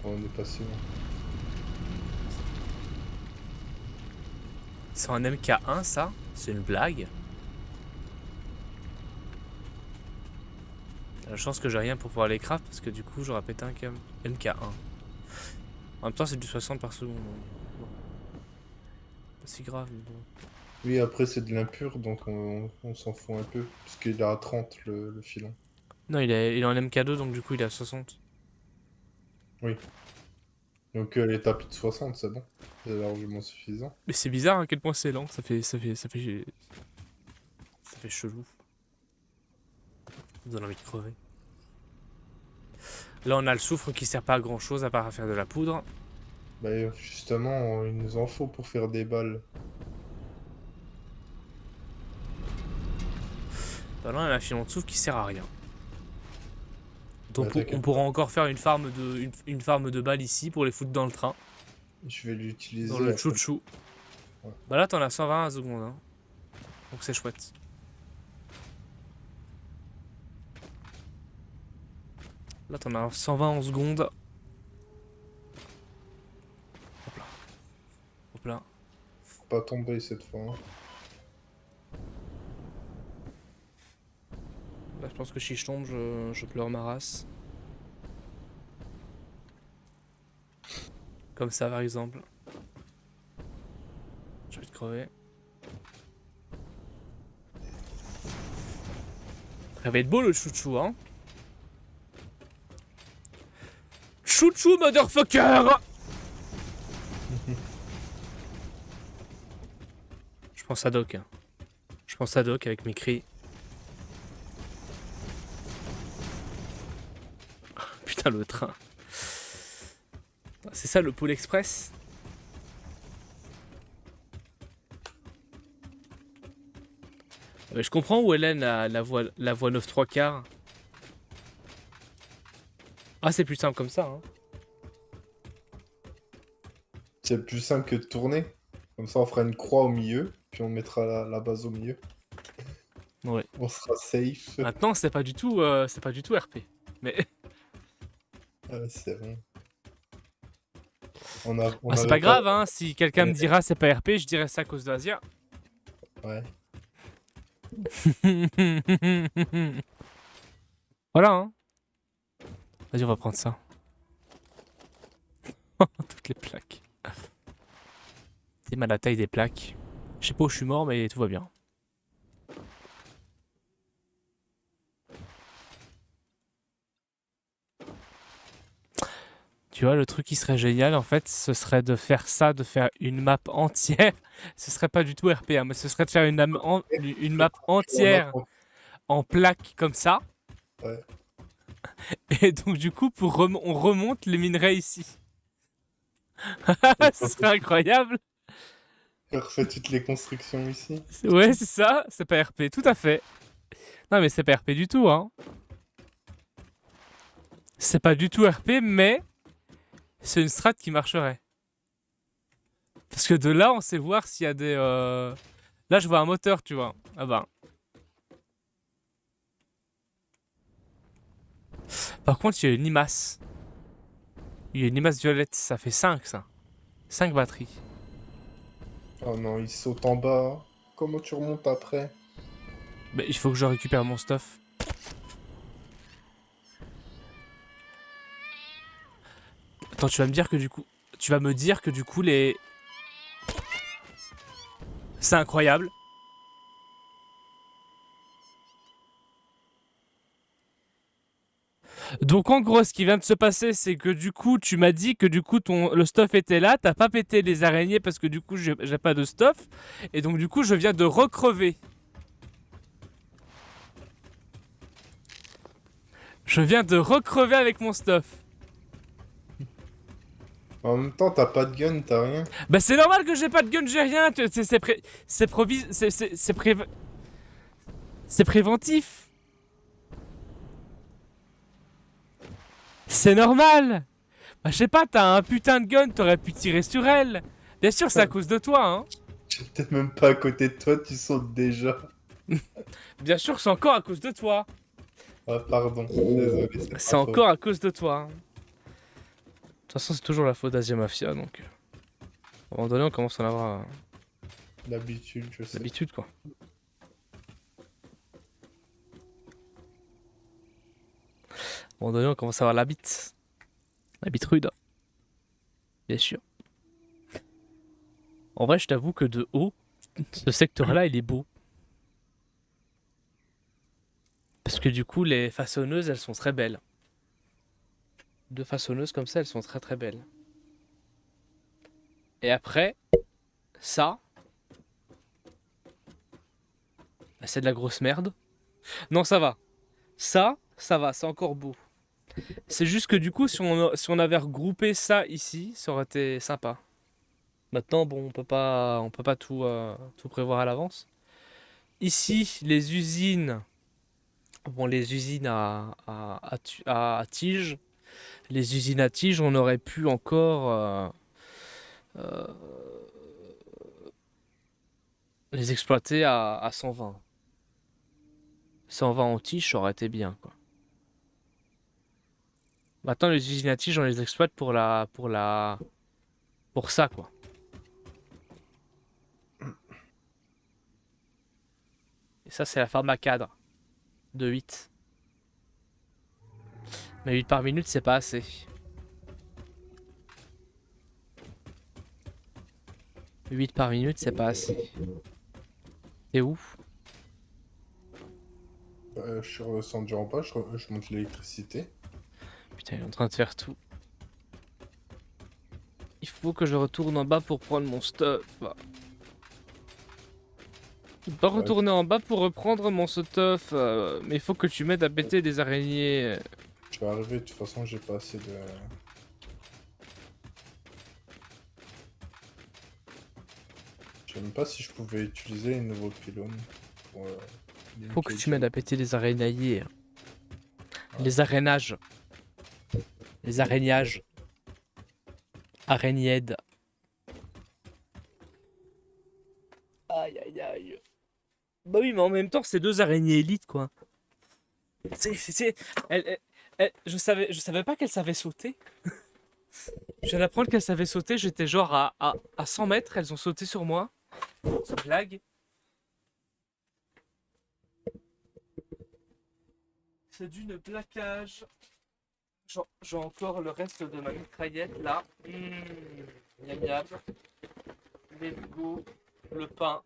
on est pas si loin. C'est un MK1 ça? C'est une blague? La chance que j'ai rien pour pouvoir les craft parce que du coup j'aurais pété un MK1. En même temps c'est du 60 par seconde. Bon. Pas si grave mais bon. Oui, après c'est de l'impur, donc on s'en fout un peu. Parce qu'il est à 30 le filon. Non il est en MK2 donc du coup il est à 60. Oui. Donc les tapis de 60, c'est bon. C'est largement suffisant. Mais c'est bizarre à quel point c'est lent, ça fait chelou. Ça donne envie de crever. Là on a le soufre qui sert pas à grand chose à part à faire de la poudre. Bah justement, il nous en faut pour faire des balles. Bah là on a un filon de soufre qui sert à rien. Donc Bah, on pourra encore faire une farm de balles ici pour les foutre dans le train. Je vais l'utiliser. Dans le chouchou. Ouais. Bah là t'en as 120 à seconde hein. Donc c'est chouette. Là t'en as 120 en seconde. Hop là. Hop là. Faut pas tomber cette fois. Hein. Là je pense que si je tombe je pleure ma race. Comme ça par exemple. Je vais te crever. Ça va être beau le chouchou hein. Chouchou motherfucker. Je pense à Doc. Hein. Je pense à Doc avec mes cris. Putain le train. C'est ça le pôle express. Mais je comprends où Hélène la voie 9 3 quarts. Ah c'est plus simple comme ça hein. C'est plus simple que de tourner. Comme ça on fera une croix au milieu, puis on mettra la base au milieu. Ouais. On sera safe. Maintenant c'est pas du tout RP. Mais C'est vrai. c'est pas grave hein, si quelqu'un me dira c'est pas RP, je dirais ça à cause d'Asia. Ouais. Voilà hein. Vas-y on va prendre ça. Toutes les plaques. C'est mal la taille des plaques. Je sais pas où je suis mort mais tout va bien. Tu vois, le truc qui serait génial, en fait, ce serait de faire ça, de faire une map entière. Ce serait pas du tout RP, hein, mais ce serait de faire une map entière en plaques comme ça. Ouais. Et donc, du coup, on remonte les minerais ici. Ce serait incroyable. On refait toutes les constructions ici. Ouais, c'est ça. C'est pas RP, tout à fait. Non, mais c'est pas RP du tout, hein. C'est pas du tout RP, mais c'est une strat qui marcherait. Parce que de là, on sait voir s'il y a des... Là, je vois un moteur, tu vois. Ah bah. Par contre, il y a une limace. Il y a une limace violette. Ça fait 5, ça. 5 batteries. Oh non, il saute en bas. Comment tu remontes après? Bah, il faut que je récupère mon stuff. Attends, tu vas me dire que du coup... Tu vas me dire que du coup, les... C'est incroyable. Donc en gros, ce qui vient de se passer, c'est que du coup, tu m'as dit que du coup, le stuff était là. T'as pas pété les araignées parce que du coup, j'ai pas de stuff. Et donc du coup, je viens de recrever. Je viens de recrever avec mon stuff. En même temps, t'as pas de gun, t'as rien. Bah c'est normal que j'ai pas de gun, j'ai rien. C'est préventif. C'est normal. Bah je sais pas, t'as un putain de gun, t'aurais pu tirer sur elle. Bien sûr, c'est à cause de toi, hein. J'étais même pas à côté de toi, tu sautes déjà. Bien sûr, c'est encore à cause de toi. Ah pardon, désolé. C'est encore à cause de toi. façon, c'est toujours la faute d'Asia Mafia, donc... À un moment donné, on commence à en avoir D'habitude, je sais. l'habitude, quoi. À un moment donné, on commence à avoir la bite. La bite rude. Bien sûr. En vrai, je t'avoue que de haut, ce secteur-là, il est beau. Parce que du coup, les façonneuses, elles sont très belles. Deux façonneuses comme ça, elles sont très très belles. Et après, ça, bah, c'est de la grosse merde. Non, ça va. Ça va, c'est encore beau. C'est juste que du coup, si on avait regroupé ça ici, ça aurait été sympa. Maintenant, bon, on peut pas tout, tout prévoir à l'avance. Ici, les usines, bon, les usines à tiges, les usines à tiges, on aurait pu encore euh, les exploiter à 120. 120 en tige, ça aurait été bien, quoi. Maintenant, les usines à tiges, on les exploite pour ça, quoi. Et ça, c'est la pharma cadre de 8. Mais 8 par minute, c'est pas assez. 8 par minute, c'est pas assez. T'es où? Je suis redescendu en bas, je monte l'électricité. Putain, il est en train de faire tout. Il faut que je retourne en bas pour prendre mon stuff. Je peux pas Ouais, retourner en bas pour reprendre mon stuff. Mais il faut que tu m'aides à péter des araignées. je vais arriver, de toute façon, j'ai pas assez de... Je sais même pas si je pouvais utiliser les nouveaux pylônes pour... Il faut que linker tu m'aides à péter les araignées. Les arénages. Les araignages. Araignièdes. Aïe aïe aïe. Bah oui, mais en même temps, c'est deux araignées élites, quoi. Je savais pas qu'elle savait sauter. Je viens d'apprendre qu'elle savait sauter. J'étais genre à 100 mètres. Elles ont sauté sur moi. C'est une blague. C'est d'une plaquage. J'ai encore le reste de ma mitraillette là. Miam miam. Les Lego. Le pain.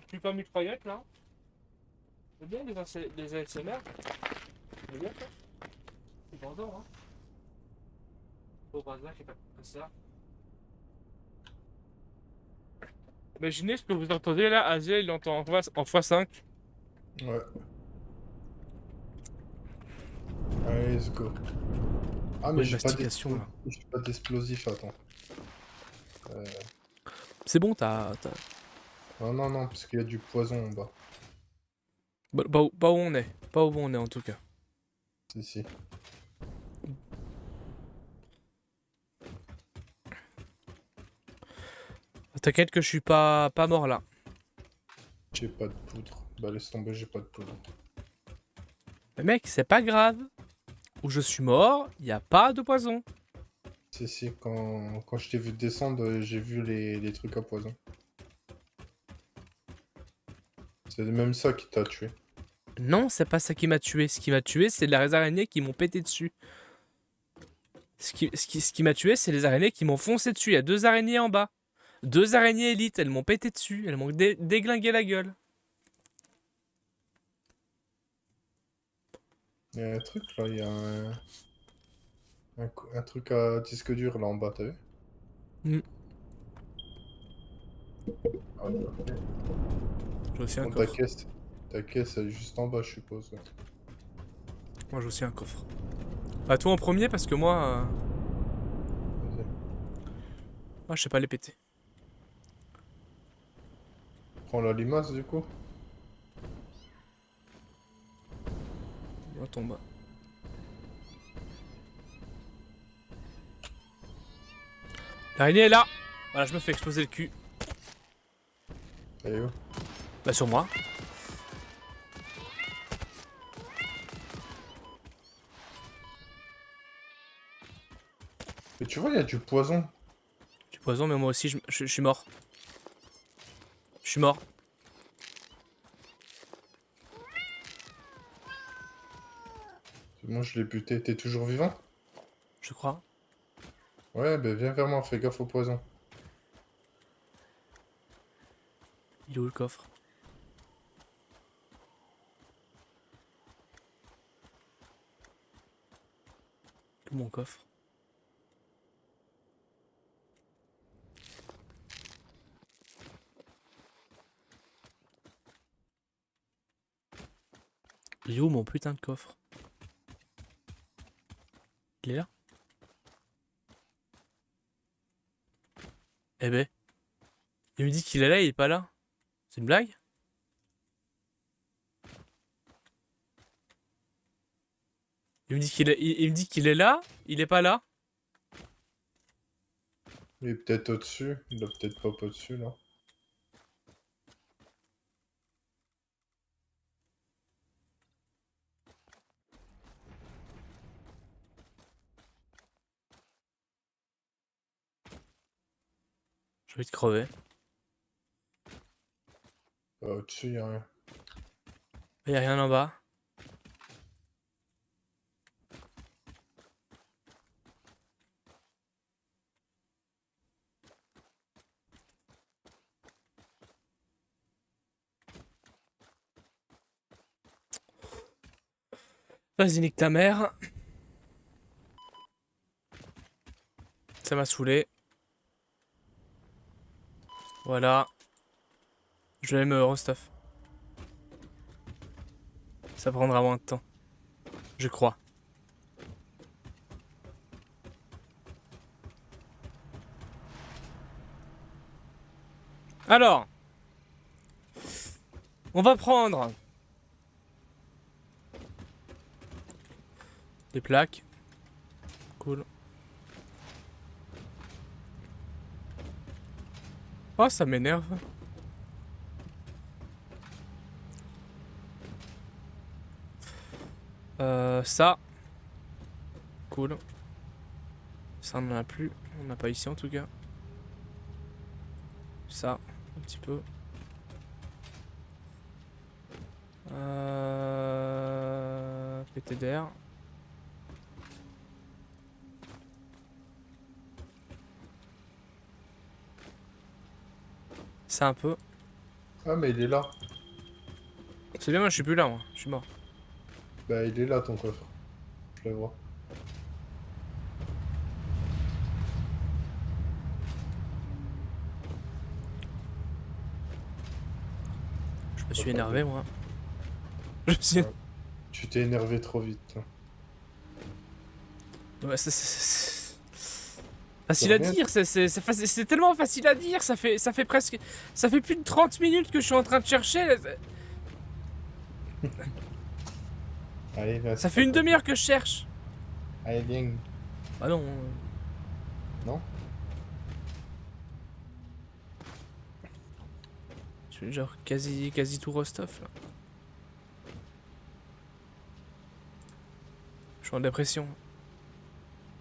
Plus pas mitraillette là. C'est bien les ASMR. C'est bien ça. C'est vendeur, hein. Au bazar qui est pas comme ça. Imaginez ce que vous entendez là. Asia il entend en x5. Ouais. Allez, let's go. Ah, mais Bonne mastication là. j'ai pas d'explosif, attends. C'est bon, Non, non, non, parce qu'il y a du poison en bas. Pas où on est. Pas où on est en tout cas. Si, si. T'inquiète que je suis pas mort là. J'ai pas de poudre. Bah, laisse tomber, j'ai pas de poudre. Mais mec, c'est pas grave. Où je suis mort, y a pas de poison. Si, si, quand je t'ai vu descendre, j'ai vu les trucs à poison. C'est même ça qui t'a tué. Non, c'est pas ça qui m'a tué. Ce qui m'a tué, c'est les araignées qui m'ont pété dessus. Ce qui m'a tué, c'est les araignées qui m'ont foncé dessus. Il y a deux araignées en bas. Deux araignées élites, elles m'ont pété dessus. Elles m'ont déglingué la gueule. Il y a un truc là, il y a un truc à disque dur là en bas, t'as vu? Mm. Ah, ok. J'ai aussi un Bon, coffre. ta caisse, elle est juste en bas, je suppose. Ouais. Moi, j'ai aussi un coffre. Bah, toi en premier, parce que moi, Vas-y. moi je sais pas les péter. Prends la limace du coup. Moi, tombe. L'araignée est là. Voilà, je me fais exploser le cul. Elle est où? Bah, sur moi. Mais tu vois, il y a du poison. Du poison, mais moi aussi, je suis mort. Je suis mort. Moi, je l'ai buté. T'es toujours vivant? Je crois. Ouais, ben viens vers moi, fais gaffe au poison. Il est où le coffre? Où mon coffre? Il est où mon putain de coffre? Il est là? Eh ben, il me dit qu'il est là, il est pas là. C'est une blague? Il me dit il me dit qu'il est là, il est pas là. Il est peut-être au-dessus. Il doit peut-être pas au-dessus, là. Je vais te crever. Au-dessus, y a rien. Il y a rien en bas. Vas-y, nique ta mère. Ça m'a saoulé. Voilà. Je vais me restuff. Ça prendra moins de temps. Je crois. Alors, on va prendre des plaques. Cool. Oh, ça m'énerve. Ça. Cool. Ça, on en a plus. On n'a pas ici en tout cas. Ça, un petit peu. Pété d'air. Ça un peu. Ah, mais il est là. C'est bien, moi je suis plus là, moi. Je suis mort. Bah, il est là, ton coffre. Je le vois. Je me Faut suis faire énervé, gaffe. moi. Je me suis... Ouais. Tu t'es énervé trop vite, toi. Ouais, Y'a facile à rien. dire, c'est tellement facile à dire, ça fait presque... Ça fait plus de 30 minutes que je suis en train de chercher. Allez, viens, Ça c'est fait pas une grave. demi-heure que je cherche. Allez, viens. Bah non. Non? Je suis genre quasi tout Rostov, là. Je suis en dépression.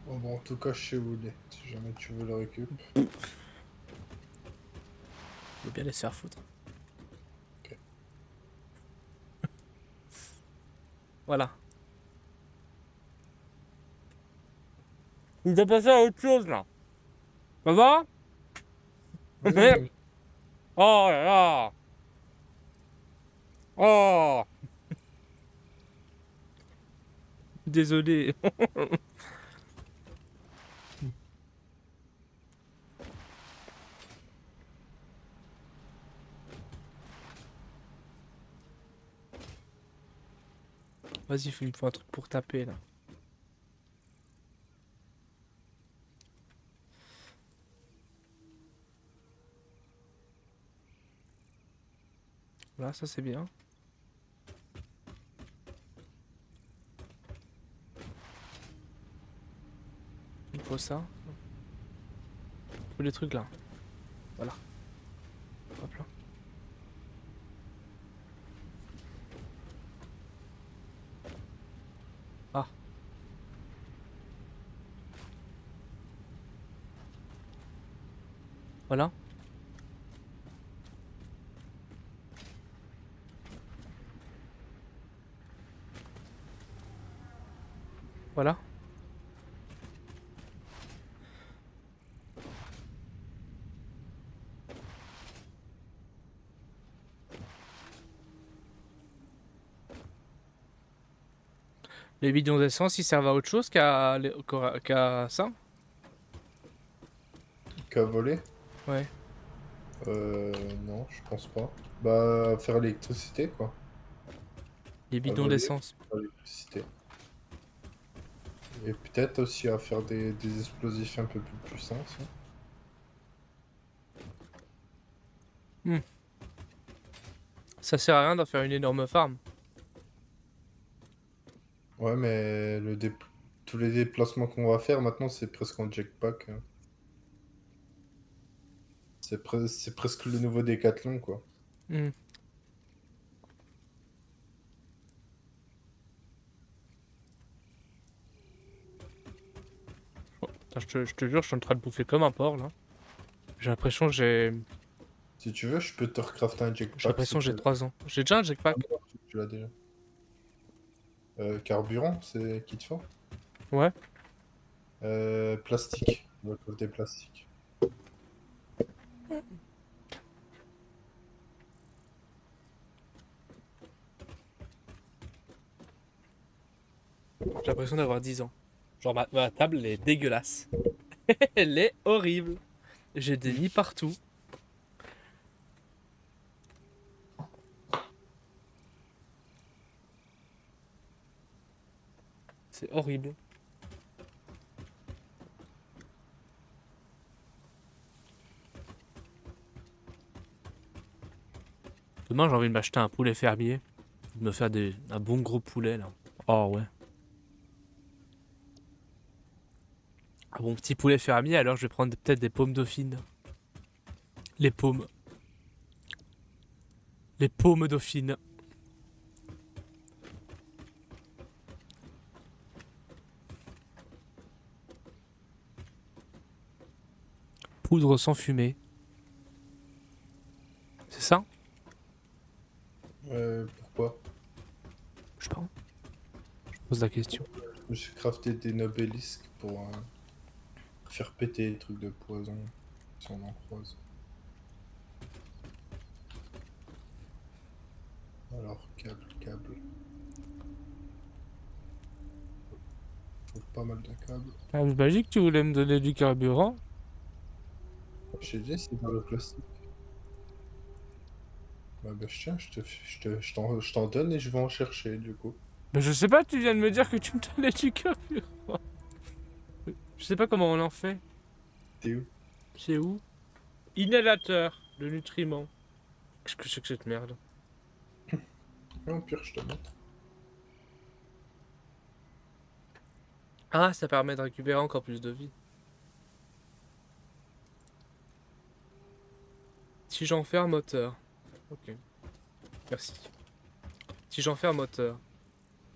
Bon, en tout cas, je sais où il est. Si jamais tu veux le récupérer. Je veux bien laisser faire foutre. Ok. Voilà. Il t'a passé à autre chose, là. Ça va? Oui, Merde. oui. Oh là là. Oh. Désolé. Vas-y, il me faut un truc pour taper, là. Là, ça c'est bien. Il faut ça. Il faut les trucs là. Voilà. Hop là. Ah. Voilà. Voilà. Les bidons d'essence, ils servent à autre chose qu'à ça? Qu'à voler? Ouais. Non, je pense pas. Bah, faire l'électricité, quoi. Les À bidons voler, d'essence. faire l'électricité. Et peut-être aussi à faire des explosifs un peu plus puissants, aussi. Ça sert à rien d'en faire une énorme farm. Ouais, mais tous les déplacements qu'on va faire maintenant, c'est presque en jetpack, hein. C'est presque le nouveau Décathlon, quoi. Hmm. Putain, je te jure, je suis en train de bouffer comme un porc là. J'ai l'impression que Si tu veux, je peux te recrafter un j'ai jetpack si l'impression que tu j'ai veux. 3 ans. J'ai déjà un Ah jetpack. non, tu l'as déjà. Carburant, c'est qu'il te faut? Ouais. Plastique. On va trouver des plastiques. J'ai l'impression d'avoir 10 ans. Genre ma table elle est dégueulasse. Elle est horrible. J'ai des nids partout. C'est horrible. Demain j'ai envie de m'acheter un poulet fermier. De me faire un bon gros poulet là. Oh ouais. Un bon petit poulet fermier, alors je vais prendre peut-être des pommes dauphines. Les paumes. Les paumes dauphines. Poudre sans fumée. C'est ça? Pourquoi? Je sais pas. Je pose la question. Je me suis crafté des nobelisques pour faire péter les trucs de poison si on en croise. Alors, câble. Faut pas mal de câbles. Ah, j'imagine que tu voulais me donner du carburant. J'ai dit, c'est dans le plastique. Bah, tiens, je t'en donne et je vais en chercher, du coup. Mais je sais pas, tu viens de me dire que tu me donnais du carburant. Je sais pas comment on en fait. T'es où? C'est où? Inhalateur de nutriments. Qu'est-ce que c'est que cette merde? Ah, au pire, je te montre. Ah, ça permet de récupérer encore plus de vie. Si j'en fais un moteur. Ok, merci. Si j'en fais un moteur.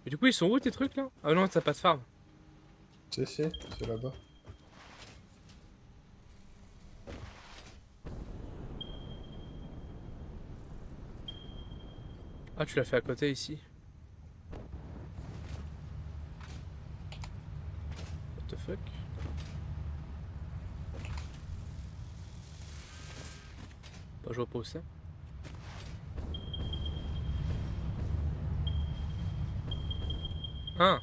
Mais du coup, ils sont où tes trucs là? Ah non, t'as pas de farm. Si, c'est là-bas. Ah, tu l'as fait à côté ici. What the fuck? Bah, je vois pas où c'est. Ah!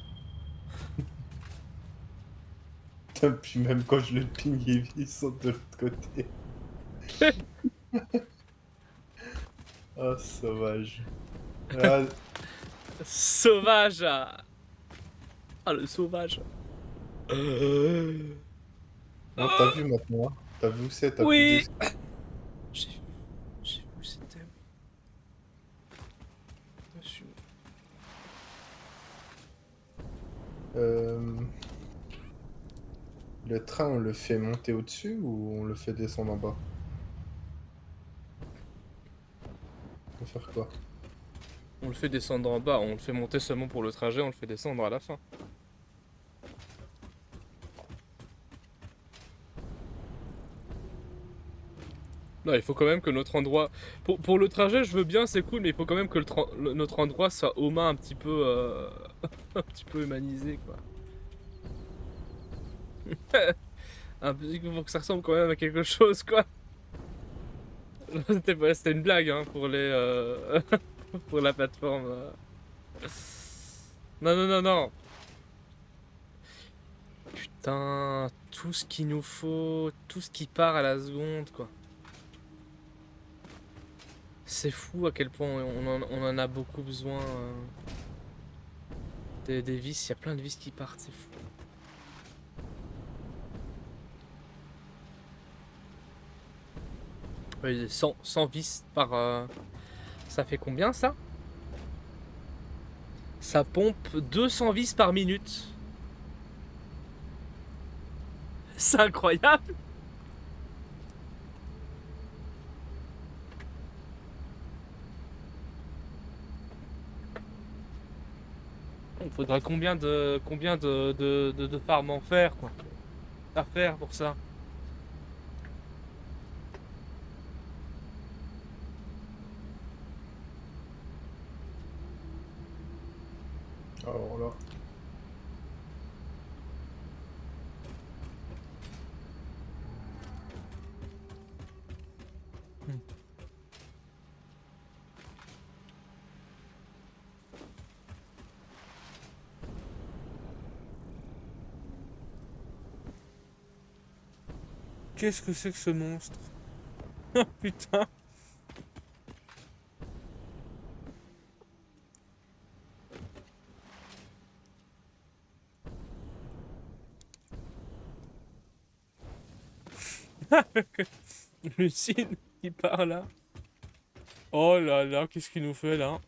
Puis même quand je le ping, il saute de l'autre côté. Ah, sauvage. Ah, Sauvage! Ah, le sauvage! non, t'as vu maintenant, hein. T'as vu où c'est, t'as plus Oui! d'esquive. J'ai j'ai vu où c'était. Dessus. Euh, Le train, on le fait monter au-dessus ou on le fait descendre en bas? On va faire quoi? On le fait descendre en bas, on le fait monter seulement pour le trajet, on le fait descendre à la fin. Non, il faut quand même que notre endroit... Pour le trajet, je veux bien, c'est cool, mais il faut quand même que notre endroit soit aux mains un petit peu... un petit peu humanisé, quoi. Un peu, pour que ça ressemble quand même à quelque chose, quoi. C'était une blague, hein, pour les... pour la plateforme. Non, non, non, non. Putain, tout ce qu'il nous faut, tout ce qui part à la seconde, quoi. C'est fou à quel point on en a beaucoup besoin. Des vis, il y a plein de vis qui partent, c'est fou. Oui, 100 vis par... ça fait combien ça? Ça pompe 200 vis par minute. C'est incroyable. Il faudra combien de farms en faire, quoi. À faire pour ça. Alors là. Qu'est-ce que c'est que ce monstre? Oh putain. Lucine qui part là. Oh là là, qu'est-ce qu'il nous fait là?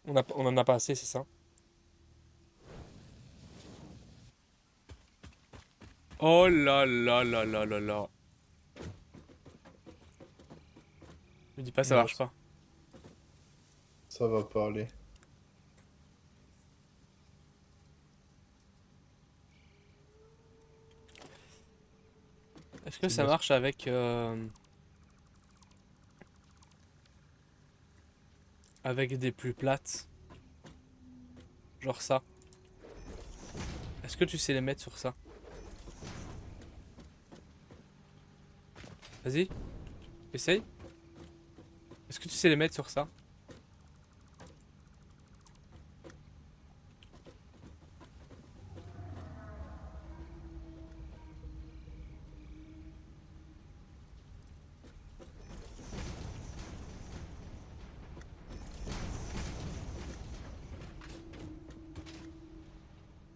On en a pas assez, c'est ça? Oh là là là là là là. Me dis pas ça Non, marche pas. ça va pas aller. Est-ce que C'est ça bon. marche avec des plus plates? Genre ça. Est-ce que tu sais les mettre sur ça? Vas-y, essaye. Est-ce que tu sais les mettre sur ça?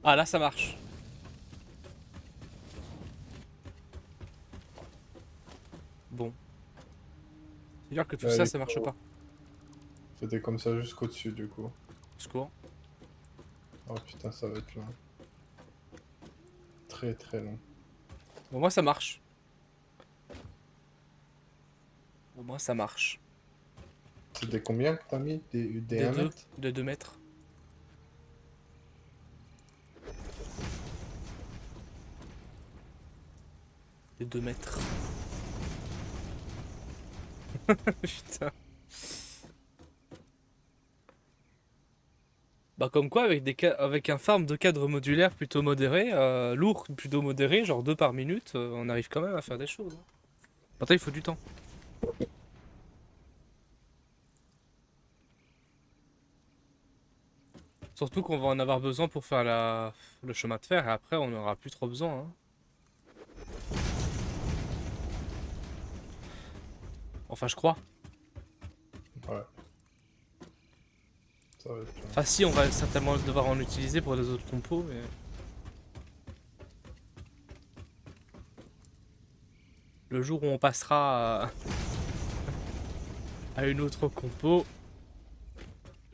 Ah là ça marche. Bon. C'est-à-dire que tout ça, Allez, ça marche pas. c'était comme ça jusqu'au dessus du coup. Au secours. Oh putain, ça va être long. Très très long. Bon, moi ça marche. Au moins ça marche. C'était combien que t'as mis? Des Des 1 deux, mètre? de 2 mètres. Des 2 mètres. Putain. Bah comme quoi, avec un farm de cadre modulaire plutôt modéré, lourd plutôt modéré, genre 2 par minute, on arrive quand même à faire des choses, hein. Maintenant il faut du temps. Surtout qu'on va en avoir besoin pour faire le chemin de fer et après on n'aura plus trop besoin, hein. Enfin je crois. Ouais. Ça va être long. Enfin si, on va certainement devoir en utiliser pour les autres compos, mais... Le jour où on passera à une autre compo,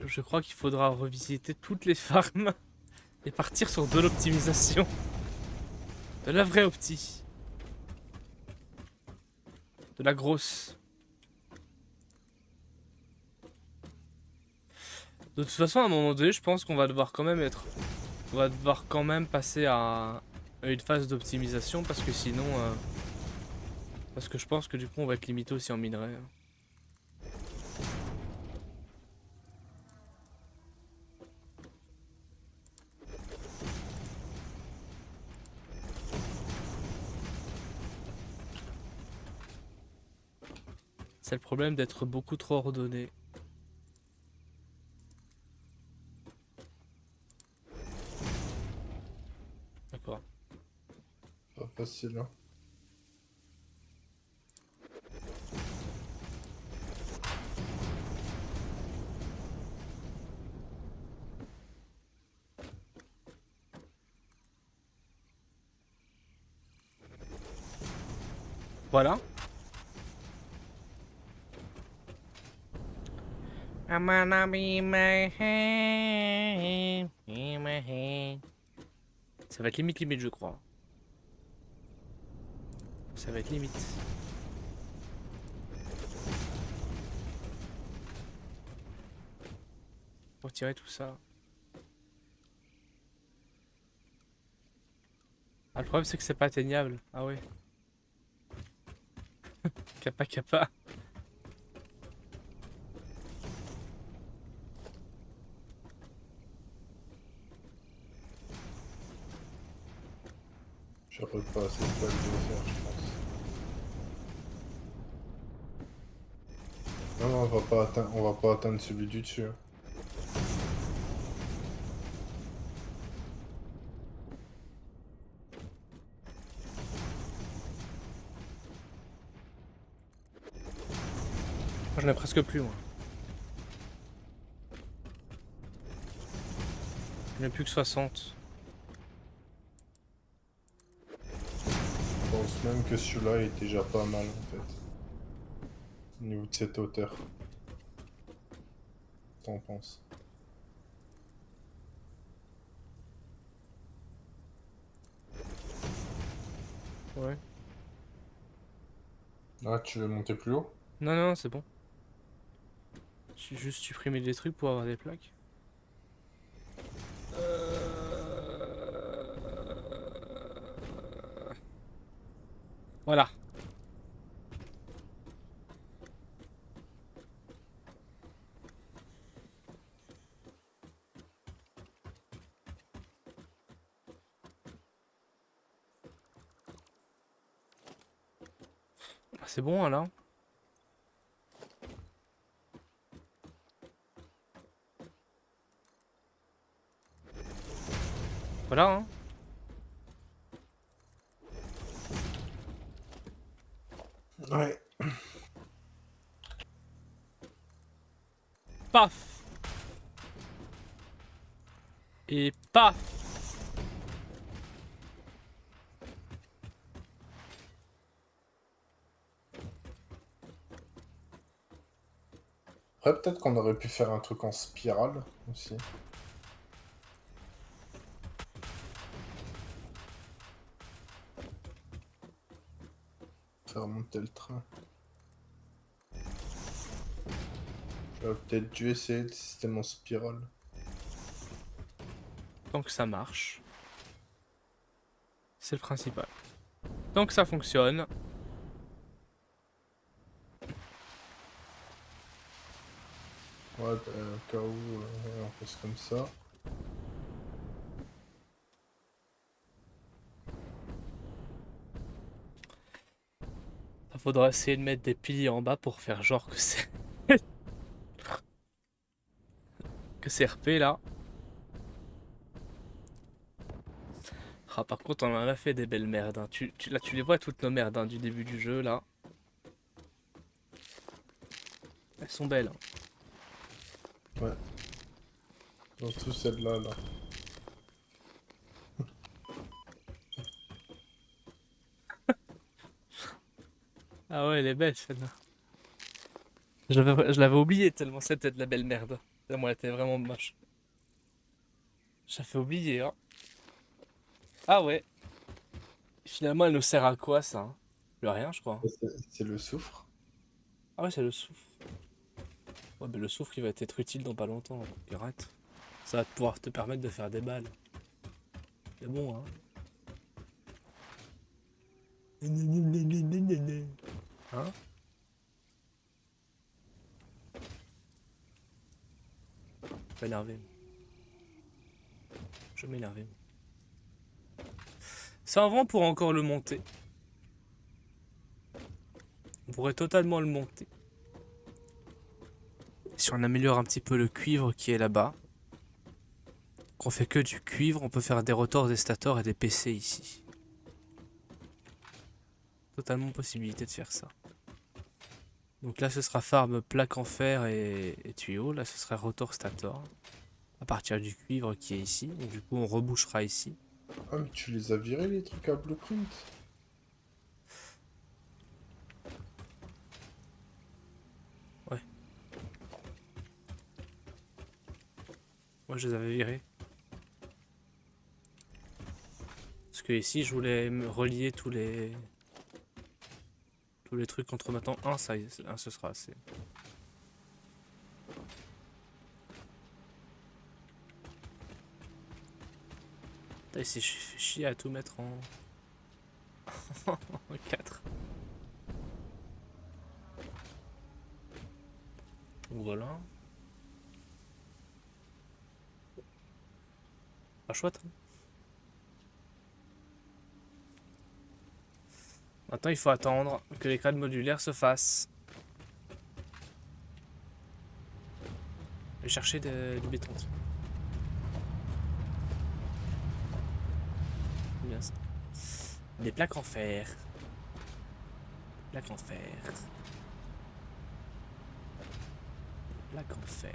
je crois qu'il faudra revisiter toutes les farms et partir sur de l'optimisation. De la vraie opti. De la grosse. De toute façon, à un moment donné, je pense qu'on va devoir quand même On va devoir quand même passer à une phase d'optimisation parce que sinon... parce que je pense que du coup on va être limité aussi en minerai. C'est le problème d'être beaucoup trop ordonné. D'accord. Pas facile, hein. Voilà. I'm gonna be my hand, in my hand. Ça va être limite je crois. Ça va être limite. Retirer tout ça. Ah, le problème c'est que c'est pas atteignable. Ah ouais. Kappa kappa. J'aurais pas assez de balles de le faire, je pense. Non, non, on va pas atteindre celui du dessus, hein. J'en ai presque plus moi. J'en ai plus que 60. Je pense même que celui-là est déjà pas mal en fait. Au niveau de cette hauteur. T'en penses? Ouais. Ah, tu veux monter plus haut? Non, non, c'est bon. J'ai juste supprimé des trucs pour avoir des plaques. Voilà. C'est bon là. Voilà hein. Ouais. Paf. Et paf. Après, peut-être qu'on aurait pu faire un truc en spirale aussi. Faire monter le train. J'aurais peut-être dû essayer le système en spirale. Tant que ça marche. C'est le principal. Tant que ça fonctionne. Ouais, bah, au cas où, on passe comme ça. Il faudra essayer de mettre des piliers en bas pour faire genre que c'est... que c'est RP là. Ah, par contre, on en a fait des belles merdes. Hein. Là, tu les vois toutes nos merdes hein, du début du jeu là. Elles sont belles. Hein. Ouais. Surtout celle-là, là. Ah ouais, elle est belle celle-là. Je l'avais oublié tellement c'était de la belle merde. Tellement elle était vraiment moche. J'avais oublié, hein. Ah ouais. Finalement, elle nous sert à quoi ça hein. Plus à rien, je crois. C'est le soufre. Ah ouais, c'est le soufre. Ouais, mais le soufre il va être utile dans pas longtemps. Donc arrête. Ça va pouvoir te permettre de faire des balles. C'est bon, hein. Hein? Je vais m'énerver. Je vais m'énerver. Ça en vrai, on pourrait encore le monter. On pourrait totalement le monter. Si on améliore un petit peu le cuivre qui est là-bas. Qu'on fait que du cuivre, on peut faire des rotors, des stators et des PC ici. Totalement possibilité de faire ça. Donc là ce sera farm, plaque en fer et tuyaux. Là ce sera rotor stator. À partir du cuivre qui est ici. Donc du coup on rebouchera ici. Ah, mais tu les as virés, les trucs à blueprint? Ouais. Moi je les avais virés. Parce que ici je voulais me relier tous les trucs contre maintenant. Un, ça, un ce sera assez. Putain, ici je fais chier à tout mettre en 4. Donc voilà. Pas chouette. Hein. Maintenant il faut attendre que les crânes modulaires se fassent. Je vais chercher du béton. Bien ça. Des plaques en fer. Plaques en fer. Plaques en fer.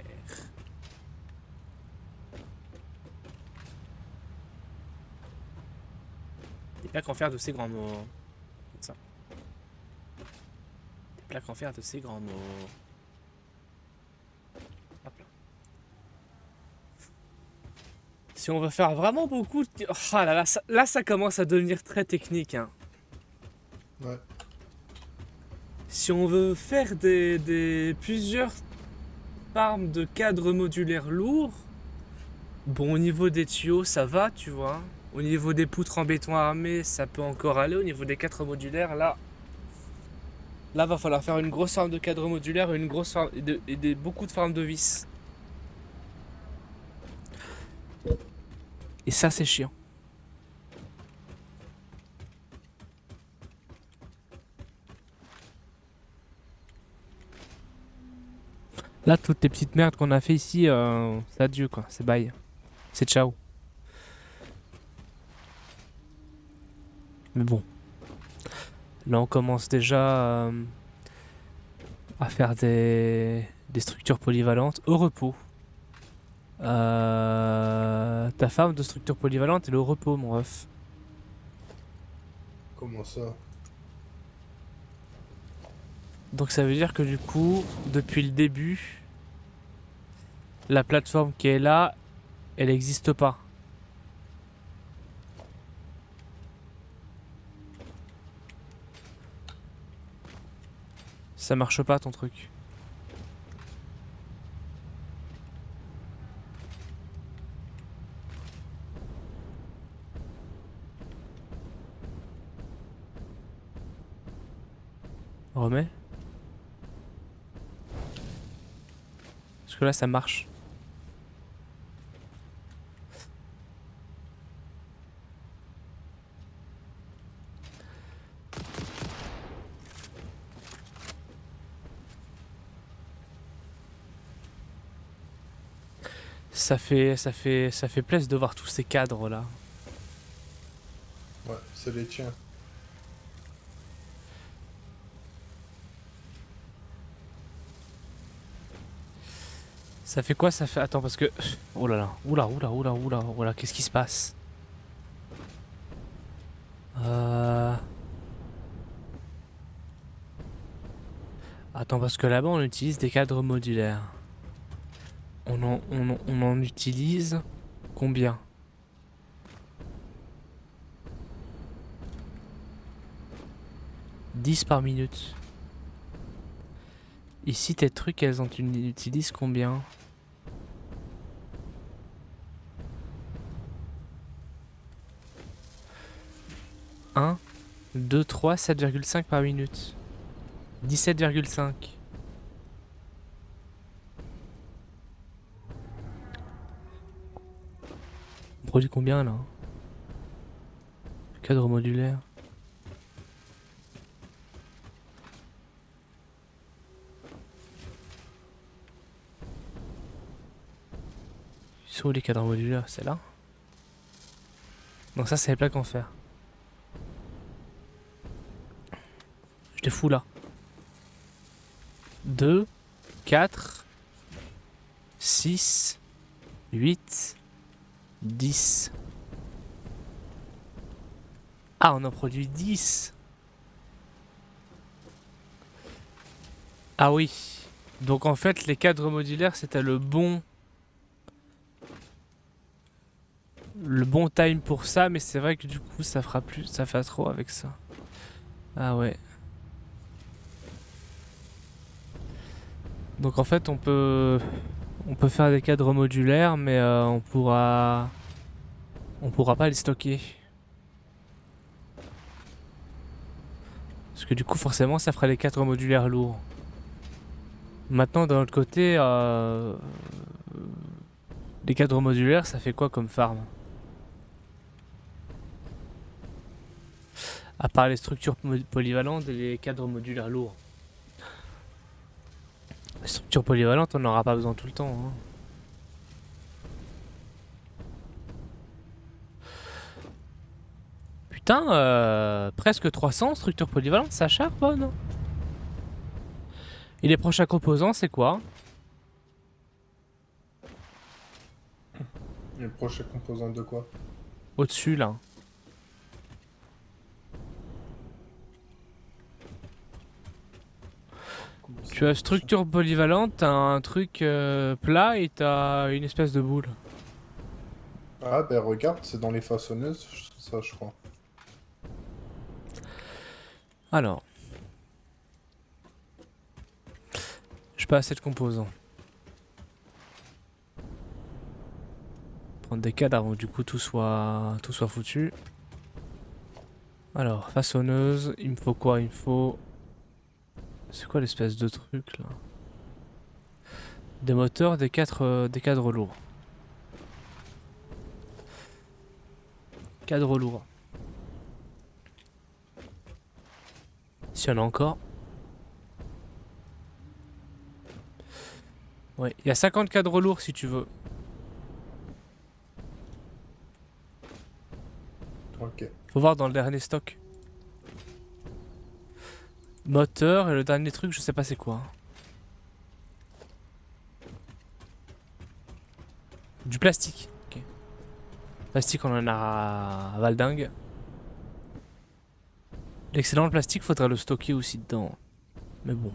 Des plaques en fer de ces grands mots. Comme ça. Des plaques en fer de ces grands mots. Hop là. Si on veut faire vraiment beaucoup de... Oh là, ça commence à devenir très technique. Hein. Ouais. Si on veut faire plusieurs farms de cadres modulaires lourds, bon, au niveau des tuyaux, ça va, tu vois. Au niveau des poutres en béton armé, ça peut encore aller. Au niveau des cadres modulaires, là, va falloir faire une grosse farm de cadres modulaires et une grosse farm beaucoup de farms de vis. Et ça, c'est chiant. Là, toutes les petites merdes qu'on a fait ici, c'est adieu quoi, c'est bye. C'est ciao. Mais bon. Là, on commence déjà à faire des structures polyvalentes au repos. Ta farm de structure polyvalente est le repos, mon ref. Comment ça? Donc ça veut dire que du coup, depuis le début, la plateforme qui est là, elle n'existe pas. Ça marche pas ton truc. Remets. Parce que là ça marche. Ça fait plaisir de voir tous ces cadres là. Ouais, c'est les tiens. Ça fait quoi? Ça fait... Attends, parce que... Oh là là. Oula, qu'est-ce qui se passe? Attends, parce que là-bas, on utilise des cadres modulaires. On en utilise... Combien? « 10 par minute. » Ici, tes trucs, elles en utilisent combien? Un. 2, 3, 7,5 par minute. 17,5. On produit combien là? Cadre modulaire. Ils sont où les cadres modulaires? C'est là? Donc ça c'est les plaques en fer. Je les fous là. 2, 4, 6, 8, 10. Ah, on en produit 10. Ah oui. Donc en fait, les cadres modulaires, c'était le bon time pour ça, mais c'est vrai que du coup, ça fera plus, ça fait trop avec ça. Ah ouais. Donc en fait, on peut faire des cadres modulaires, mais on pourra pas les stocker. Parce que du coup, forcément, ça fera les cadres modulaires lourds. Maintenant, d'un autre côté, les cadres modulaires, ça fait quoi comme farm? À part les structures polyvalentes et les cadres modulaires lourds. Les structures polyvalentes, on n'en aura pas besoin tout le temps. Hein. Putain, presque 300 structures polyvalentes, ça charbonne. Et les prochains composants, c'est quoi? Et le prochain composant de quoi? Au-dessus, là. Tu as structure polyvalente, t'as un truc plat et t'as une espèce de boule. Ah, ben regarde, c'est dans les façonneuses, ça, je crois. Alors. J'ai pas assez de composants. Prendre des cadres avant que du coup tout soit foutu. Alors, façonneuse, il me faut quoi? Il me faut... C'est quoi l'espèce de truc là? Des moteurs, des cadres lourds. Cadre lourd. S'il y en a encore. Ouais, il y a 50 cadres lourds si tu veux. Ok. Faut voir dans le dernier stock. Moteur et le dernier truc, je sais pas c'est quoi. Du plastique. Ok. Plastique, on en a à Valdingue. L'excellent plastique, faudrait le stocker aussi dedans. Mais bon.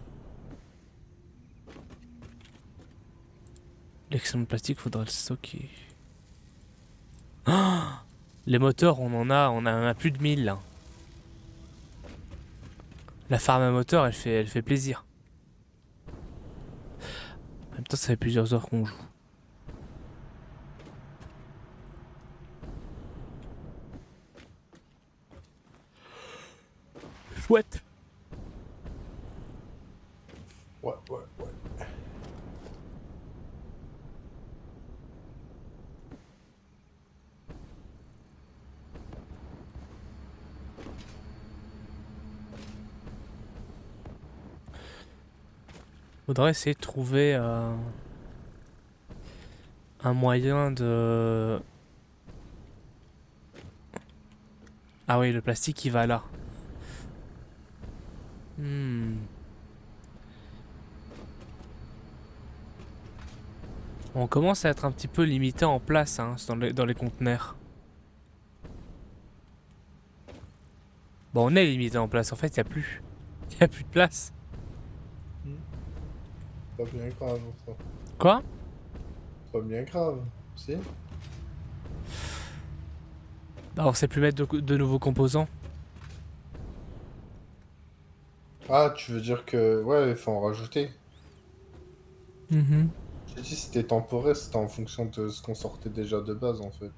L'excellent plastique, faudrait le stocker. Oh, les moteurs, on en a plus de 1000 là. La farm à moteur, elle fait plaisir. En même temps, ça fait plusieurs heures qu'on joue. Chouette. Ouais, ouais, ouais. Faudrait essayer de trouver un moyen de... Ah oui, le plastique il va là. On commence à être un petit peu limité en place hein, dans les conteneurs. Bon, on est limité en place. En fait, il n'y a plus. Il n'y a plus de place. Pas bien grave, ça. Quoi? Pas bien grave, si? Alors, on sait plus mettre de nouveaux composants. Ah, tu veux dire que... Ouais, il faut en rajouter. Mhm. J'ai dit c'était temporaire, c'était en fonction de ce qu'on sortait déjà de base, en fait.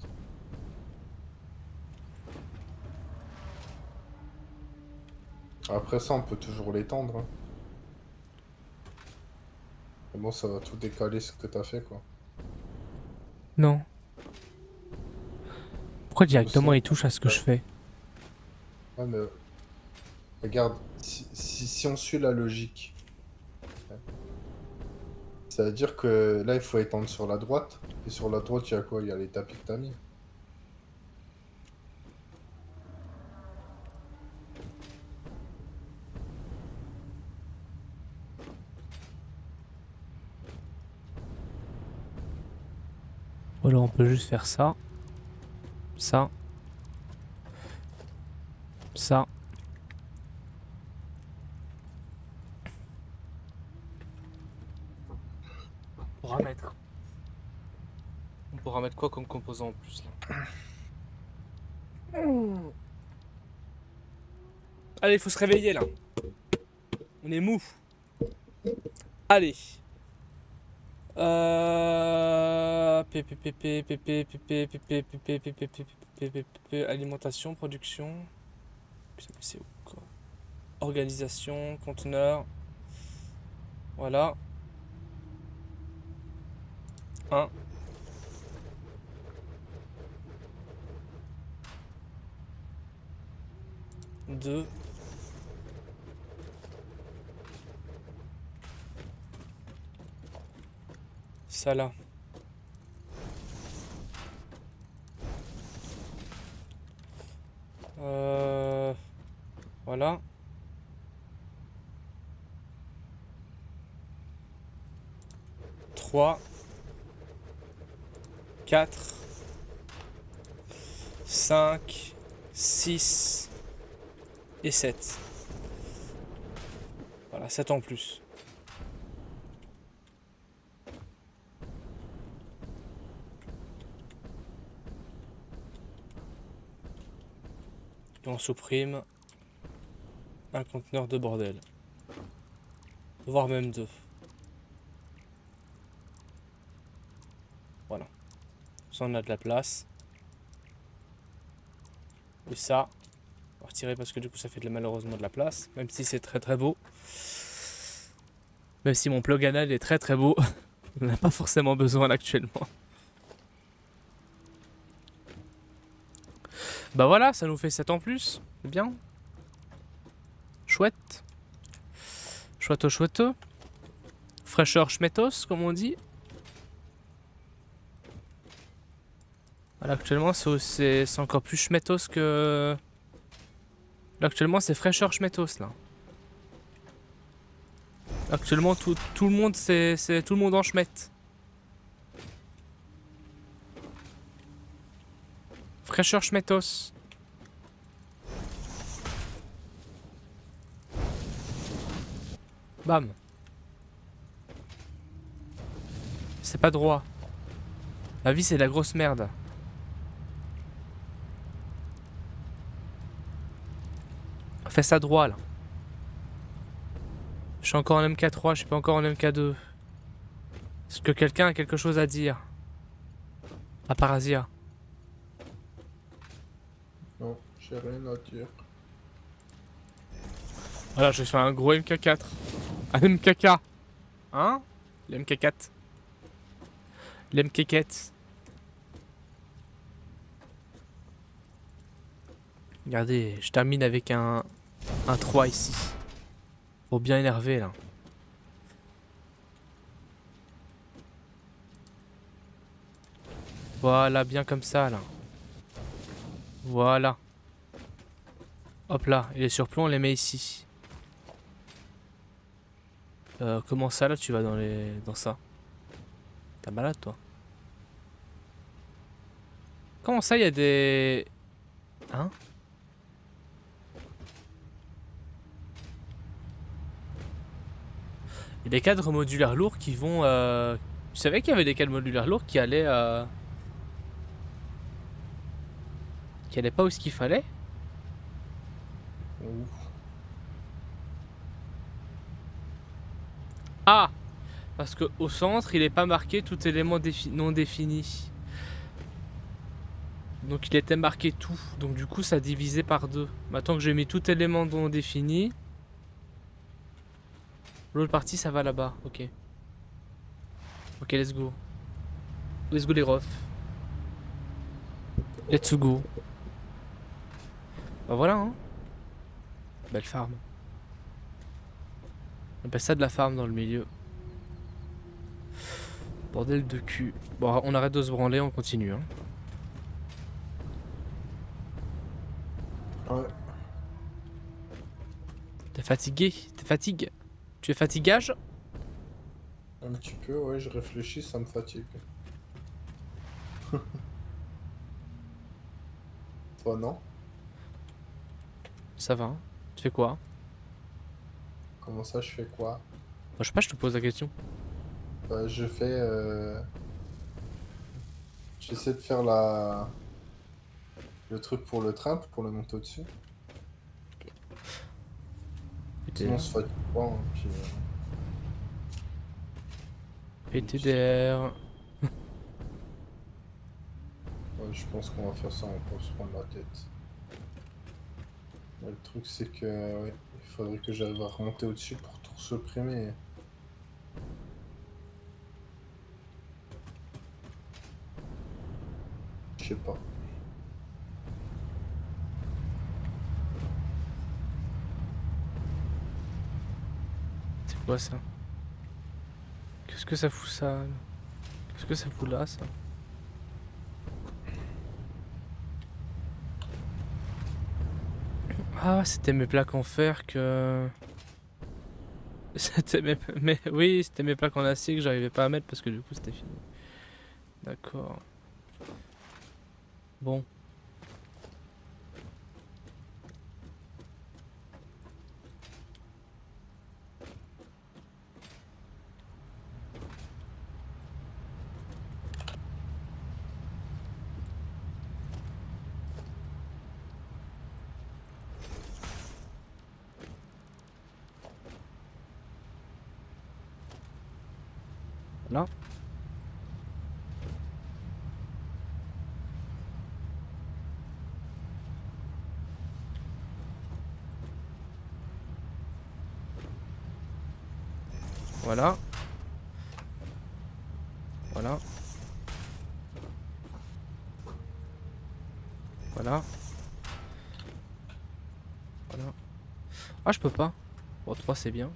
Après ça, on peut toujours l'étendre. Hein. Mais bon, ça va tout décaler ce que t'as fait, quoi. Non. Pourquoi Ou directement sinon, il touche à ce que je fais? ouais, mais regarde, si on suit la logique, ça veut dire que là, il faut étendre sur la droite. Et sur la droite, il y a quoi? Il y a les tapis que t'as mis. Ou alors on peut juste faire ça. Ça. Ça. On pourra mettre quoi comme composant en plus là? Allez, il faut se réveiller là. On est mou. Allez. Alimentation, production. Putain, mais c'est où quoi? Organisation, conteneur. Voilà. 1. Deux. Ça là. Voilà. 3. 4. 5. 6. Et 7. Voilà, 7 en plus. Et on supprime un conteneur de bordel. Voire même 2. Voilà. Ça, on a de la place. Et ça, on va retirer parce que du coup ça fait malheureusement de la place. Même si c'est très très beau. Même si mon plug anal est très très beau. On n'a pas forcément besoin actuellement. Bah voilà, ça nous fait 7 en plus. C'est bien. Chouette. Chouette chouette. Fraîcheur schmettos, comme on dit. Voilà, actuellement c'est encore plus schmettos que... Là actuellement c'est fraîcheur schmettos là. Actuellement tout le monde c'est tout le monde en schmette. Fraîcheur schmettos. Bam. C'est pas droit. La vie c'est de la grosse merde. Fais ça droit là. Je suis encore en MK3, je suis pas encore en MK2. Est-ce que quelqu'un a quelque chose à dire? À Parasia. Non, j'ai rien à dire. Voilà, je fais un gros MK4. Un MKK. Hein? Le MK4. L'MK4. Regardez, je termine avec un 3 ici. Pour bien énerver là. Voilà, bien comme ça là. Voilà. Hop là, et les surplombs on les met ici. Comment ça là tu vas dans ça? T'es malade toi? Comment ça il y a des... Hein? Il y a des cadres modulaires lourds qui vont... Tu savais qu'il y avait des cadres modulaires lourds qui allaient... Qui allaient pas où ce qu'il fallait? Ouf. Ah! Parce que au centre, il est pas marqué tout élément non défini. Donc il était marqué tout. Donc du coup ça a divisé par 2. Maintenant que j'ai mis tout élément non défini. L'autre partie ça va là-bas. Ok. Ok, let's go. Let's go les refs. Let's go. Bah voilà hein. Belle farm. On appelle ça de la farm dans le milieu. Bordel de cul. Bon, on arrête de se branler, on continue. Hein. Ouais. T'es fatigué? T'es fatigué? Tu es fatigage? Un petit peu, ouais, je réfléchis, ça me fatigue. Toi, non? Ça va. Hein. Tu fais quoi? Comment ça, je fais quoi? Bah, je sais pas, je te pose la question. Je fais... J'essaie de faire la... le truc pour le train, pour le monter au-dessus. Sinon, on se fatigue pas, hein, puis... PTDR. Ouais, je pense qu'on va faire ça, on va pas se prendre la tête. Ouais, le truc, c'est que... ouais, il faudrait que j'arrive à remonter au-dessus pour tout supprimer. Je sais pas. C'est quoi ça? Qu'est-ce que ça fout ça? Qu'est-ce que ça fout là ça? Ah, c'était mes plaques en fer que... C'était Oui, c'était mes plaques en acier que j'arrivais pas à mettre parce que du coup c'était fini. D'accord. Bon. Là. Voilà. Voilà. Voilà. Voilà. Ah, je peux pas. Bon, 3 c'est bien.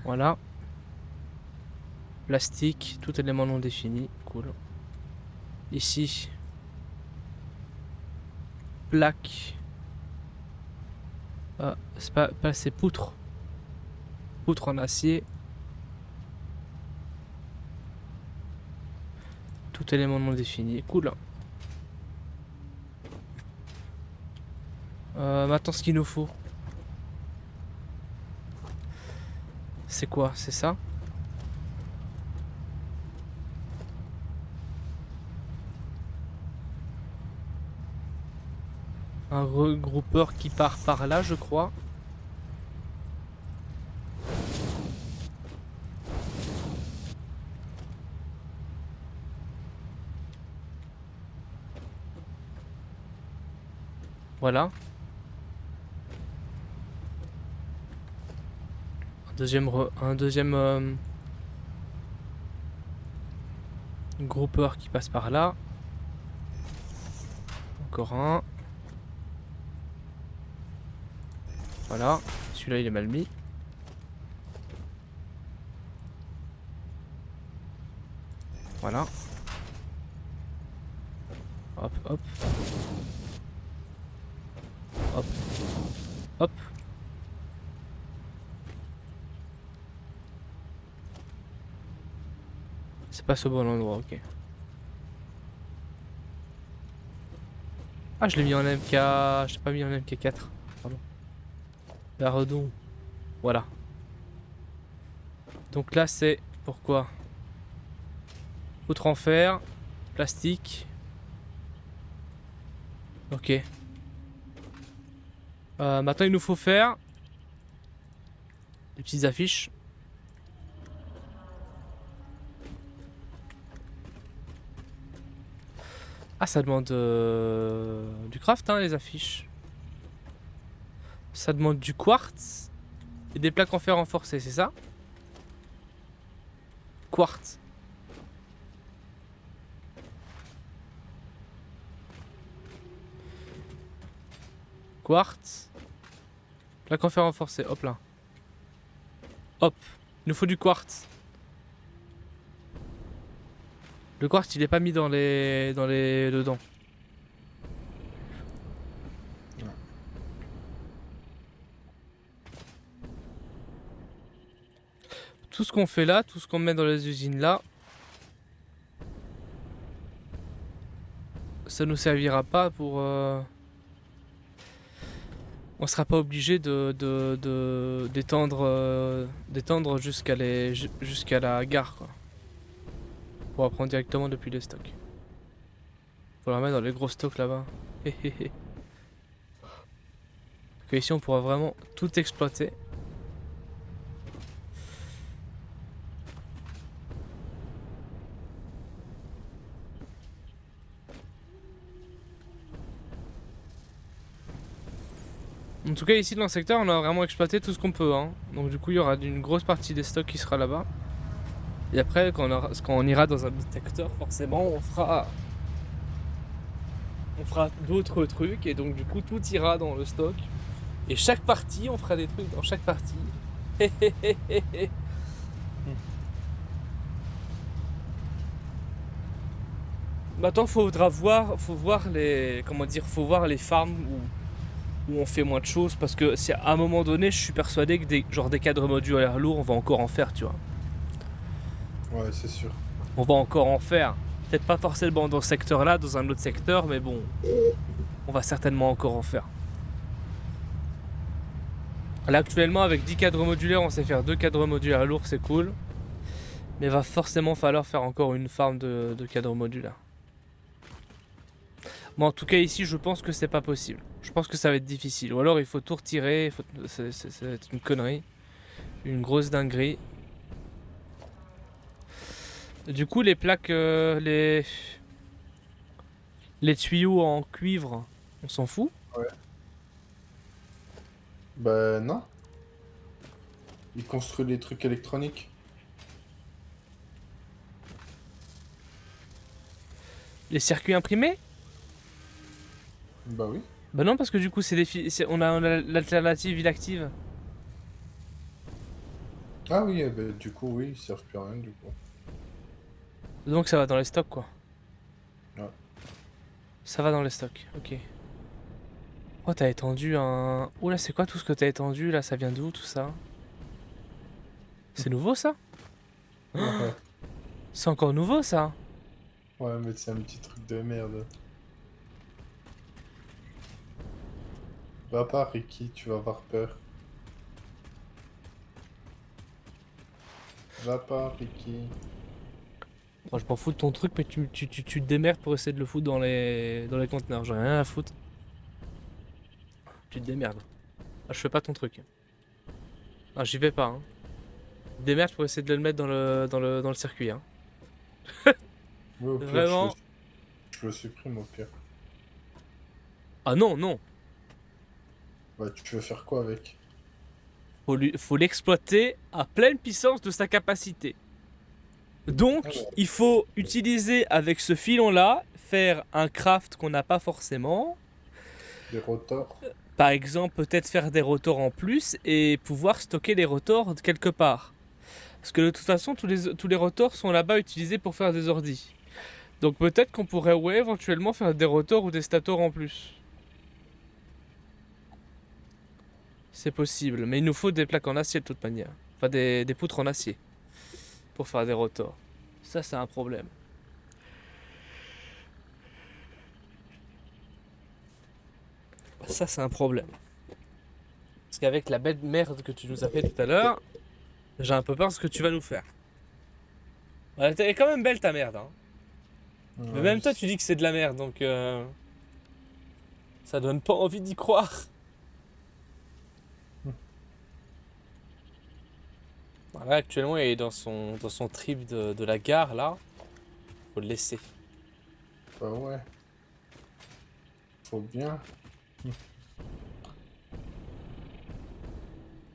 Voilà. Plastique, tout élément non défini. Cool. Ici. Plaque. Ah, c'est pas c'est poutre. Poutre en acier. Tout élément non défini. Cool. Maintenant, ce qu'il nous faut. C'est quoi? C'est ça? Un regroupeur qui part par là, je crois. Voilà. Un deuxième groupeur qui passe par là. Encore un. Voilà. Celui-là, il est mal mis. Voilà. Hop, hop. Hop. Hop. C'est pas ce bon endroit, ok. Ah, je l'ai mis en MK... Je l'ai pas mis en MK4. Pardon. Pardon. Voilà. Donc là, c'est... Pourquoi? Poutre en fer, plastique. Ok. Maintenant, il nous faut faire des petites affiches. Ah, ça demande du craft, hein, les affiches. Ça demande du quartz et des plaques en fer renforcées, c'est ça? Quartz. Quartz. Plaques en fer renforcées, hop là. Hop. Il nous faut du quartz. Le quartz, il est pas mis dans les... dedans. Ouais. Tout ce qu'on fait là, tout ce qu'on met dans les usines là, ça nous servira pas pour... On sera pas obligé d'étendre jusqu'à la gare, quoi. On pourra prendre directement depuis les stocks. Faut la mettre dans les gros stocks là-bas. Ok, ici on pourra vraiment tout exploiter. En tout cas ici dans le secteur on a vraiment exploité tout ce qu'on peut, hein. Donc du coup il y aura une grosse partie des stocks qui sera là-bas. Et après quand on ira dans un autre secteur forcément on fera d'autres trucs et donc du coup tout ira dans le stock. Et chaque partie on fera des trucs dans chaque partie. Maintenant faut voir les, comment dire, faut voir les farms où on fait moins de choses parce que c'est à un moment donné je suis persuadé que des cadres modulaires lourds on va encore en faire, tu vois. Ouais, c'est sûr. On va encore en faire. Peut-être pas forcément dans ce secteur-là, dans un autre secteur, mais bon, on va certainement encore en faire. Là actuellement avec 10 cadres modulaires on sait faire 2 cadres modulaires lourds, c'est cool. Mais va forcément falloir faire encore une farm de cadres modulaires. Bon en tout cas ici je pense que c'est pas possible. Je pense que ça va être difficile. Ou alors il faut tout retirer, c'est une connerie. Une grosse dinguerie. Du coup les plaques, les tuyaux en cuivre, on s'en fout. Ouais. Bah non. Il construit des trucs électroniques. Les circuits imprimés? Bah oui. Bah non parce que du coup on a l'alternative inactive. Ah oui, bah, du coup, oui, ils servent plus à rien, du coup. Donc ça va dans les stocks quoi. Ouais. Ça va dans les stocks, ok. Oh t'as étendu un... Oula c'est quoi tout ce que t'as étendu là, ça vient d'où tout ça? C'est nouveau ça? Ouais. C'est encore nouveau ça? Ouais, mais c'est un petit truc de merde. Va pas, Ricky, tu vas avoir peur. Va pas, Ricky. Moi je m'en fous de ton truc mais tu te démerdes pour essayer de le foutre dans les conteneurs, j'en ai rien à foutre. Tu te démerdes. Ah, je fais pas ton truc. Ah j'y vais pas hein. Tu te démerdes pour essayer de le mettre dans le circuit hein. Oui, au pire, Vraiment. je le supprime, au pire. Ah non, non. Bah, tu veux faire quoi avec? Faut l'exploiter à pleine puissance de sa capacité. Donc, Ah ouais. il faut utiliser avec ce filon-là, faire un craft qu'on n'a pas forcément. Des rotors? Par exemple, peut-être faire des rotors en plus et pouvoir stocker les rotors quelque part. Parce que de toute façon, tous les rotors sont là-bas utilisés pour faire des ordis. Donc peut-être qu'on pourrait, ouais, éventuellement faire des rotors ou des stators en plus. C'est possible, mais il nous faut des plaques en acier de toute manière. Enfin, des poutres en acier pour faire des rotors. Ça, c'est un problème. Ça, c'est un problème. Parce qu'avec la belle merde que tu nous as fait tout à l'heure, j'ai un peu peur de ce que tu vas nous faire. Ouais, elle est quand même belle ta merde, hein. Mais Ouais, même toi, tu dis que c'est de la merde, donc ça donne pas envie d'y croire. Voilà, actuellement, il est dans son trip de la gare, là. Faut le laisser. bah ouais, faut bien.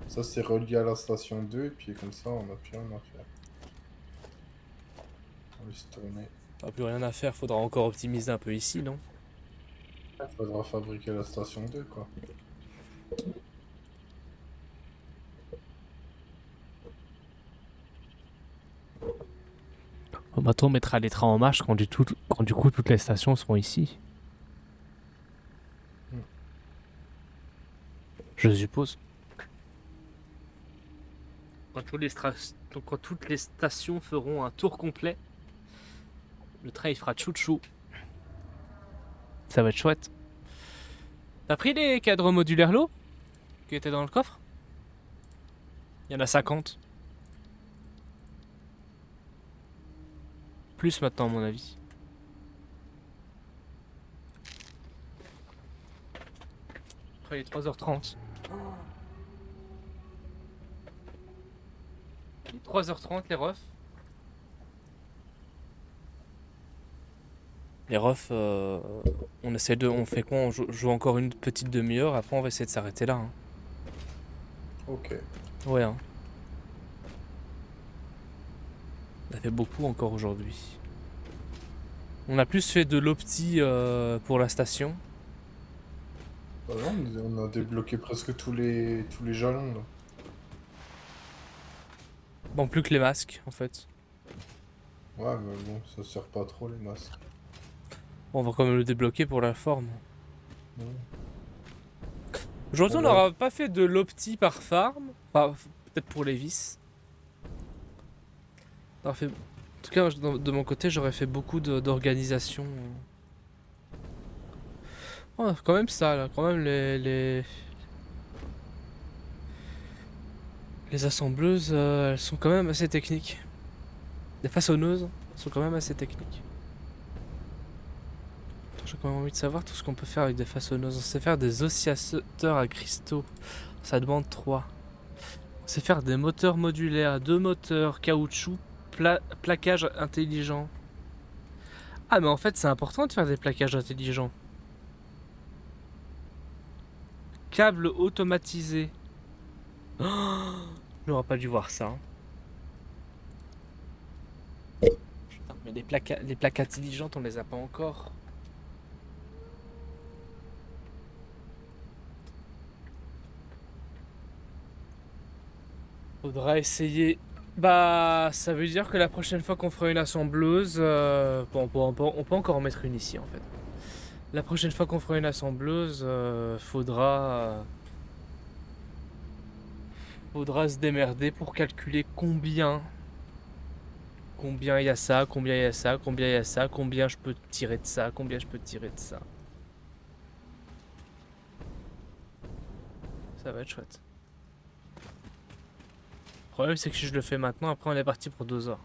Ça, c'est relié à la station 2, et puis comme ça, on n'a plus rien à faire. On laisse tourner. T'as plus rien à faire, faudra encore optimiser un peu ici, non? Il faudra fabriquer la station 2, quoi. Bon, bientôt, on mettra les trains en marche quand du coup toutes les stations seront ici. Mm. Je suppose. Quand toutes les stations feront un tour complet, le train il fera tchou-tchou. Ça va être chouette. T'as pris les cadres modulaires lots qui étaient dans le coffre? Il y en a 50. Plus maintenant, à mon avis. Après, il est 3h30. Il est 3h30, les refs. Les refs, on fait quoi? On joue encore une petite demi-heure, après on va essayer de s'arrêter là, hein. Ok. Ouais, hein. On a fait beaucoup encore aujourd'hui. On a plus fait de l'opti pour la station. Bah non, on a débloqué presque tous les jalons, là. Bon, plus que les masques, en fait. Ouais, mais bon, ça sert pas trop, les masques. On va quand même le débloquer pour la forme. Ouais. Aujourd'hui, On on va... n'aura pas fait de l'opti par farm. Enfin, peut-être pour les vis. En tout cas, de mon côté, j'aurais fait beaucoup d'organisation. Ouais, quand même ça, là. Quand même les assembleuses, elles sont quand même assez techniques. Les façonneuses sont quand même assez techniques. J'ai quand même envie de savoir tout ce qu'on peut faire avec des façonneuses. On sait faire des oscillateurs à cristaux. Ça demande 3. On sait faire des moteurs modulaires, 2 moteurs, caoutchouc, plaquage intelligent. Ah mais en fait c'est important de faire des plaquages intelligents. Câble automatisé. Oh, j'aurais pas dû voir ça, hein. Putain, mais les plaques intelligentes on les a pas encore. Faudra essayer. Bah, ça veut dire que la prochaine fois qu'on fera une assembleuse, bon, on peut encore en mettre une ici en fait. La prochaine fois qu'on fera une assembleuse, faudra se démerder pour calculer combien il y a ça, combien il y a ça, combien il y a ça, combien je peux tirer de ça, combien je peux tirer de ça. Ça va être chouette. Le problème c'est que si je le fais maintenant, après on est parti pour 2 heures.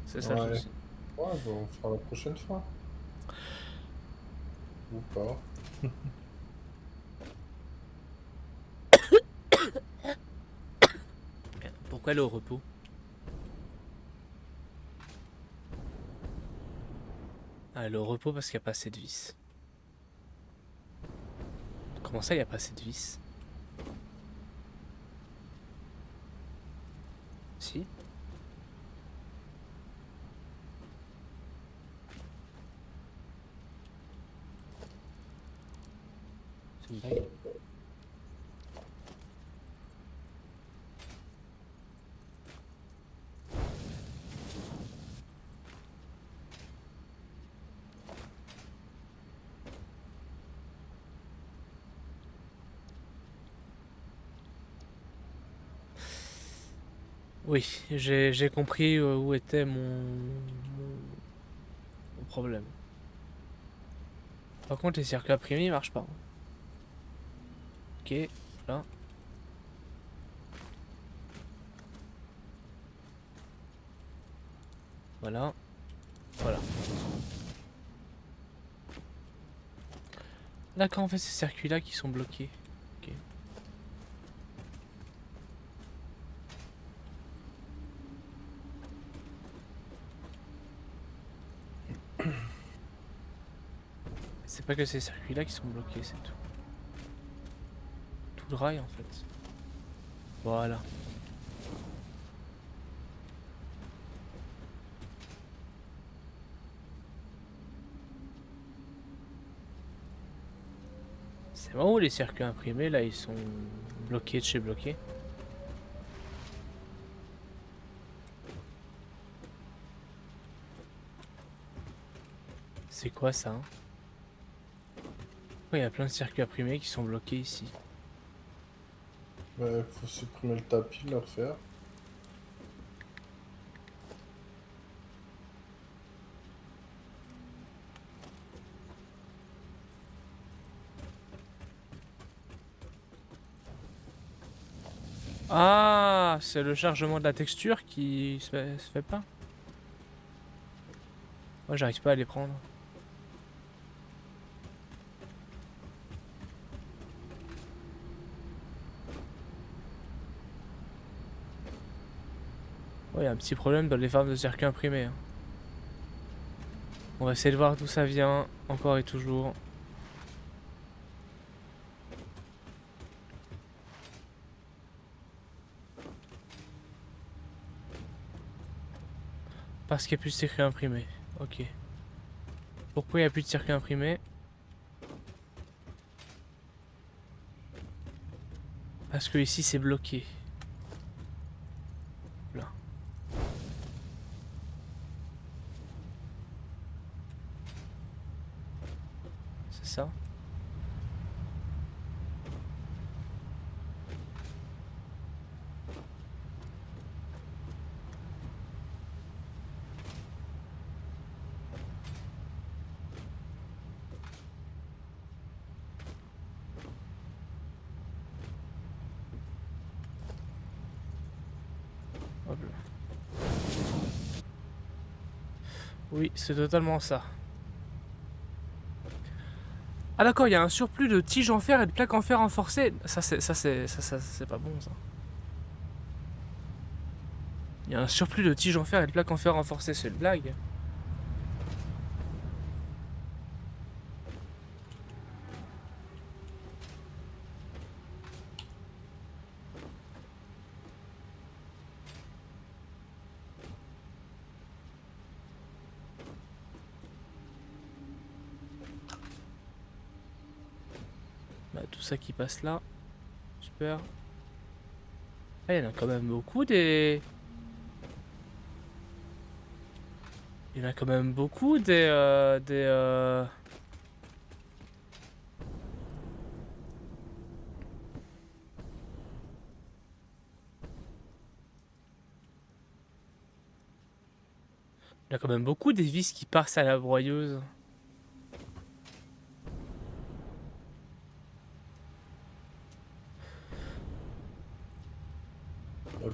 C'est ça le Ouais. souci. Ouais, bah, on fera la prochaine fois. Ou pas. Pourquoi elle est au repos? Ah, elle est au repos parce qu'il n'y a pas assez de vis. Comment ça, il n'y a pas assez de vis? Si. C'est une blague. Oui, j'ai compris où était mon problème. Par contre, les circuits imprimés, ils marchent pas. Ok, là. Voilà. Voilà. D'accord, en fait, ces circuits-là qui sont bloqués. Ok. C'est pas que ces circuits-là qui sont bloqués, c'est tout. Tout le rail, en fait. Voilà. C'est marrant où les circuits imprimés, là, ils sont bloqués de chez bloqués. C'est quoi ça, hein? Pourquoi il y a plein de circuits imprimés qui sont bloqués ici? Ouais, faut supprimer le tapis, le refaire. Ah, c'est le chargement de la texture qui se fait pas. Moi, j'arrive pas à les prendre. Ouais, il y a un petit problème dans les farms de circuits imprimés, hein. On va essayer de voir d'où ça vient, encore et toujours. Parce qu'il n'y a plus de circuits imprimés. Ok. Pourquoi il n'y a plus de circuits imprimés? Parce que ici c'est bloqué. Là. C'est ça? Hop là. Oui, c'est totalement ça. Ah d'accord, il y a un surplus de tiges en fer et de plaques en fer renforcées. Ça c'est pas bon ça. Il y a un surplus de tiges en fer et de plaques en fer renforcées, c'est une blague. Bah, tout ça qui passe là. Super. Ah, il y en a quand même beaucoup des... Il y en a quand même beaucoup des. Il y a quand même beaucoup des vis qui passent à la broyeuse.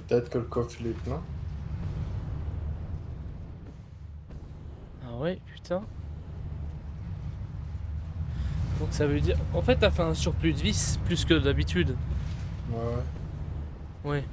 Peut-être que le coffre il est plein. Ah ouais, putain. Donc ça veut dire... En fait, t'as fait un surplus de vis plus que d'habitude. Ouais, ouais. Ouais.